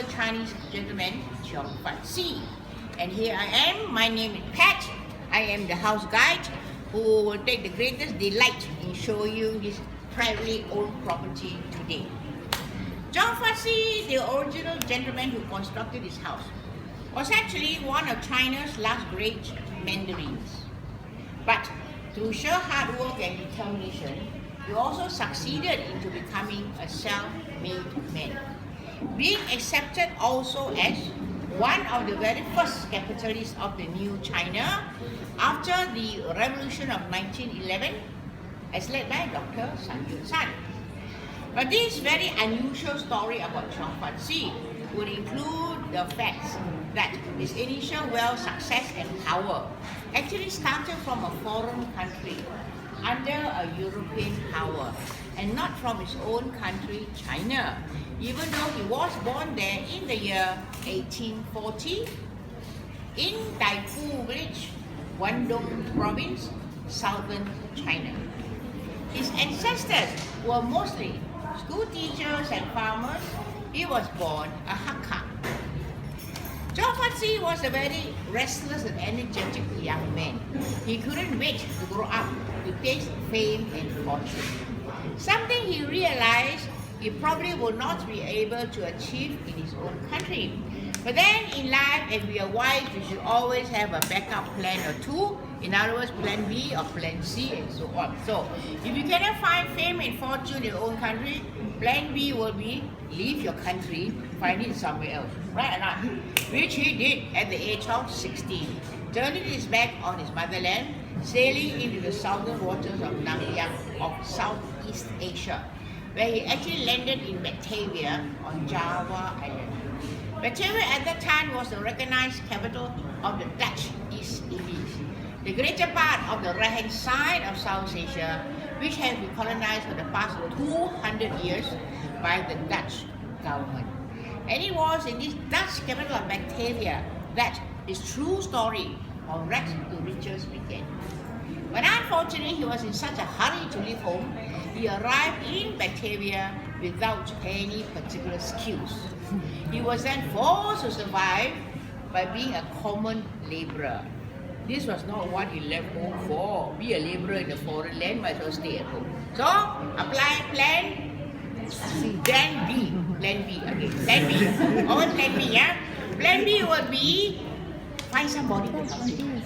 Chinese gentleman, Cheong Fatt. And here I am, my name is Pat. I am the house guide who will take the greatest delight in showing you his privately owned property today. Cheong Fatt, the original gentleman who constructed this house, was actually one of China's last great mandarins. But through sheer hard work and determination, he also succeeded into becoming a self-made man, being accepted also as one of the very first capitalists of the new China after the revolution of 1911, as led by Dr. Sun Yat-sen. But this very unusual story about Cheong Fatt would include the fact that his initial wealth, success and power actually started from a foreign country under a European power and not from his own country, China, even though he was born there in the year 1840 in Taipu village, Guangdong province, southern China. His ancestors were mostly school teachers and farmers. He was born a Hakka. Cheong Fatt was a very restless and energetic young man. He couldn't wait to grow up to taste fame and fortune. Something he realized he probably would not be able to achieve in his own country. But then in life, if we are wise, we should always have a backup plan or two. In other words, plan B or plan C and so on. So if you cannot find fame and fortune in your own country, plan B will be leave your country, find it somewhere else. Right or not? Which he did at the age of 16, turning his back on his motherland, sailing into the southern waters of Nanyang of Southeast Asia, where he actually landed in Batavia on Java Island. Batavia at that time was the recognized capital of the Dutch East Indies, the greater part of the right-hand side of South Asia, which has been colonized for the past 200 years by the Dutch government. And it was in this Dutch capital of Batavia that his true story of rags to riches began. But unfortunately, he was in such a hurry to leave home, he arrived in Batavia without any particular skills. He was then forced to survive by being a common laborer. This was not what he left home for. Be a laborer in a foreign land, might as well stay at home. So, apply plan B. Plan B. Okay, plan B. Always plan B, yeah? Plan B would be find somebody to help him.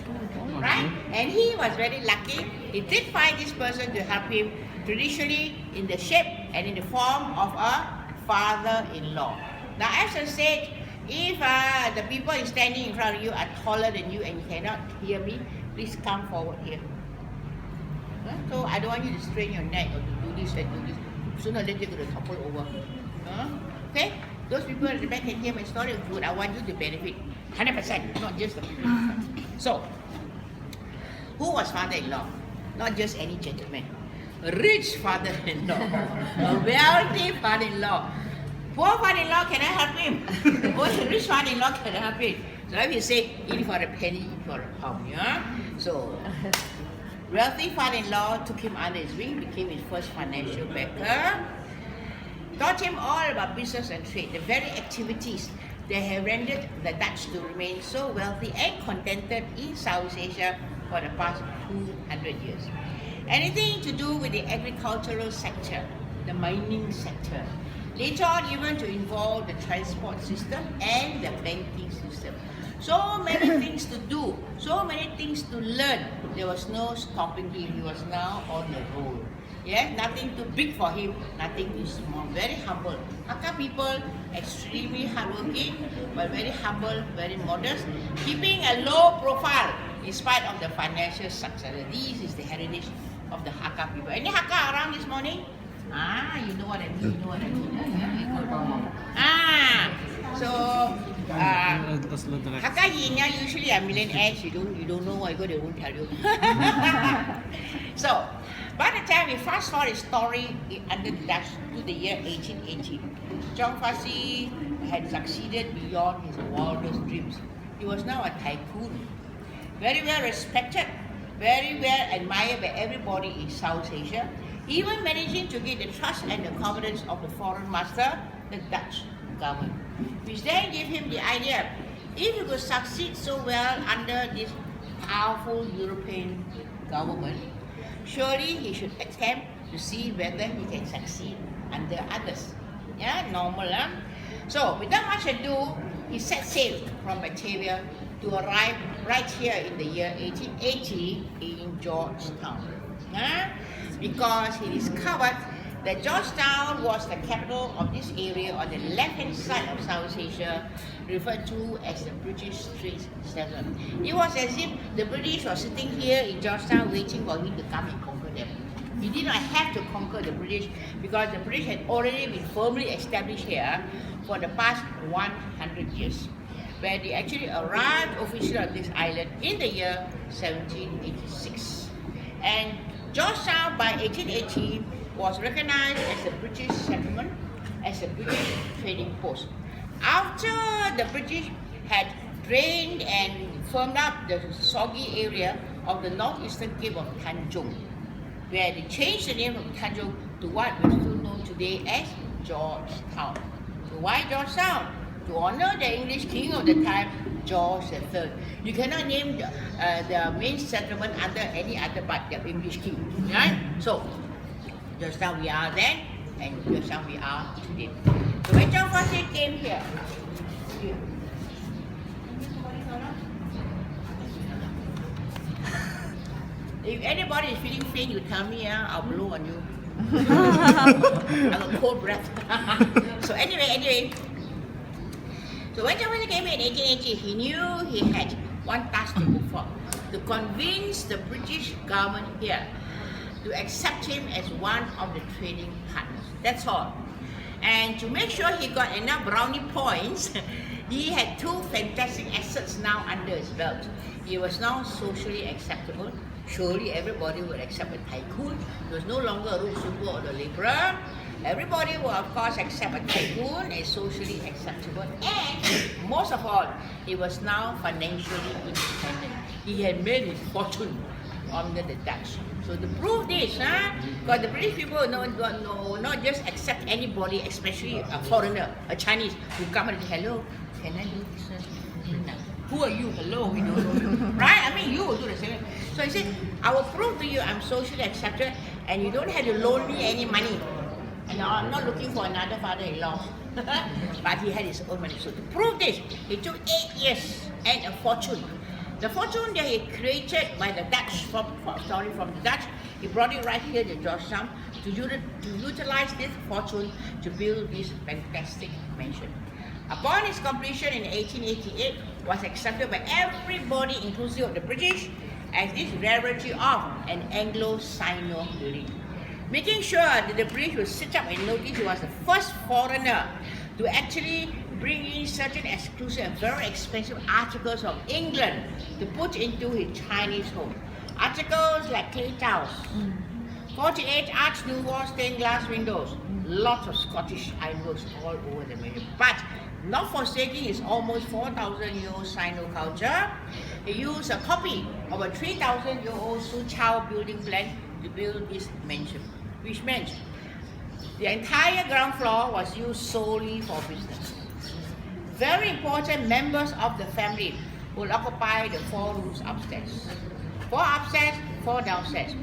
Right? And he was very lucky. He did find this person to help him, traditionally in the shape and in the form of a father-in-law. Now, as I said, if the people standing in front of you are taller than you and you cannot hear me, please come forward here. So I don't want you to strain your neck or to do this and do this. Sooner or later you're going to topple over. Okay? Those people at the back can hear my story. Good. I want you to benefit 100%, not just the people. So, who was father-in-law? Not just any gentleman. A rich father-in-law. A wealthy father-in-law. Poor father-in-law cannot help him. Only rich father-in-law can help him. So if you say, eat for a penny, eat for a pound. Yeah? So, wealthy father-in-law took him under his wing, became his first financial backer, taught him all about business and trade, the very activities that have rendered the Dutch to remain so wealthy and contented in South Asia for the past 200 years. Anything to do with the agricultural sector, the mining sector, later on even to involve the transport system and the banking system. So many things to do, so many things to learn. There was no stopping him. He was now on the roll. Yes, nothing too big for him, nothing too small. Very humble. Hakka people, extremely hardworking, but very humble, very modest, keeping a low profile in spite of the financial success. This is the heritage of the Hakka people. Any Hakka around this morning? You know what I mean. You know what I mean. Hakka Yinya usually are millionaires. You don't know why they won't tell you. So, by the time we fast forward his story under the Dutch to the year 1880, Cheong Fatt had succeeded beyond his wildest dreams. He was now a tycoon, very well respected, very well admired by everybody in South Asia, even managing to gain the trust and the confidence of the foreign master, the Dutch government, which then gave him the idea, if he could succeed so well under this powerful European government, surely he should attempt to see whether he can succeed under others. Yeah, normal, huh? So, without much ado, he set sail from Batavia to arrive right here in the year 1880 in Georgetown. Because he discovered that Georgetown was the capital of this area on the left-hand side of South Asia, referred to as the British Straits Settlement. It was as if the British were sitting here in Georgetown waiting for him to come and conquer them. He did not have to conquer the British because the British had already been firmly established here for the past 100 years, where they actually arrived officially on this island in the year 1786. And Georgetown by 1880 was recognized as a British settlement, as a British trading post. After the British had drained and firmed up the soggy area of the northeastern cape of Tanjung, where they changed the name of Tanjung to what we still know today as Georgetown. So why Georgetown? To honor the English king of the time, George III. You cannot name the main settlement under any other but the English king, right? So, Georgetown we are then, and Georgetown we are today. So when Cheong Fatt came here, if anybody is feeling faint, you tell me, I'll blow on you. I got cold breath. So anyway. So when Cheong Fatt came here in 1880, he knew he had one task to perform, to convince the British government here to accept him as one of the trading partners. That's all. And to make sure he got enough brownie points, he had two fantastic assets now under his belt. He was now socially acceptable. Surely everybody would accept a tycoon. He was no longer a road super or the laborer. Everybody will of course accept a tycoon as socially acceptable. And most of all, he was now financially independent. He had made his fortune under the Dutch. So to prove this, because the British people not just accept anybody, especially a foreigner, a Chinese, who come and say, hello, can I do business in Penang? Who are you? Hello, we don't know you. Right? I mean, you will do the same. So he said, I will prove to you I'm socially accepted and you don't have to loan me any money. And I'm not looking for another father-in-law. But he had his own money. So to prove this, it took 8 years and a fortune. The fortune that he created by the Dutch, from the Dutch, he brought it right here to Georgetown to utilize this fortune to build this fantastic mansion. Upon its completion in 1888, was accepted by everybody, inclusive of the British, as this rarity of an Anglo-Sino building. Making sure that the British would sit up and notice he was the first foreigner to actually bring in certain exclusive and very expensive articles of England to put into his Chinese home. Articles like clay tiles, 48 Arch Nouveau stained glass windows, lots of Scottish ironworks all over the mansion. But not forsaking his almost 4,000-year-old Sino culture, he used a copy of a 3,000-year-old Suzhou building plan to build this mansion, which meant the entire ground floor was used solely for business. Very important members of the family will occupy the 4 rooms upstairs. 4 upstairs, 4 downstairs.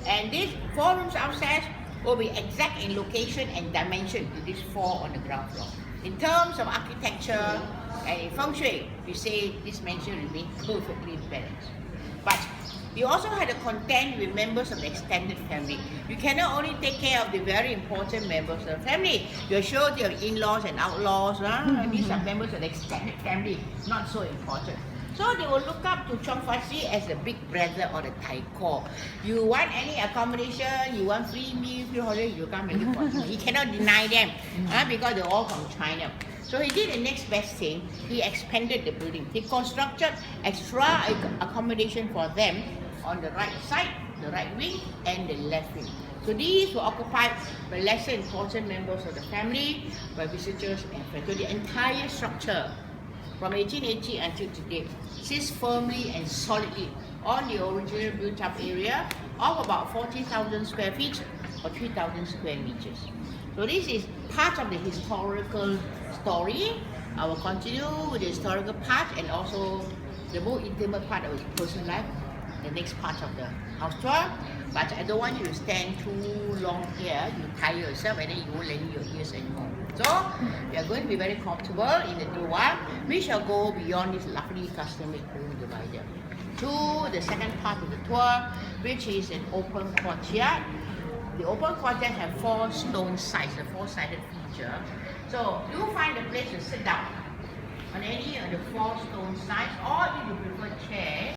And these 4 rooms upstairs will be exact in location and dimension to these 4 on the ground floor. In terms of architecture and in feng shui, we say this mansion remained perfectly balanced. But we also had to contend with members of the extended family. You cannot only take care of the very important members of the family. You're sure you have in-laws and outlaws. These are members of the extended family, not so important. So they will look up to Cheong Fatt as the big brother or the taiko. You want any accommodation, you want free meal, free holiday, you come and look for him. He cannot deny them because they're all from China. So he did the next best thing. He expanded the building. He constructed extra accommodation for them on the right side, the right wing, and the left wing. So these were occupied by lesser important members of the family, by visitors and friends. So the entire structure from 1880 until today sits firmly and solidly on the original built-up area of about 40,000 square feet or 3,000 square meters. So this is part of the historical story. I will continue with the historical part and also the more intimate part of his personal life, the next part of the house tour. But I don't want you to stand too long here. You tire yourself and then you won't lend your ears anymore. So we are going to be very comfortable in the new one. We shall go beyond this lovely custom-made room divider to the second part of the tour, which is an open courtyard. The open courtyard have 4 stone sides, a 4-sided feature. So you find a place to sit down on any of the 4 stone sides, or if you prefer chair.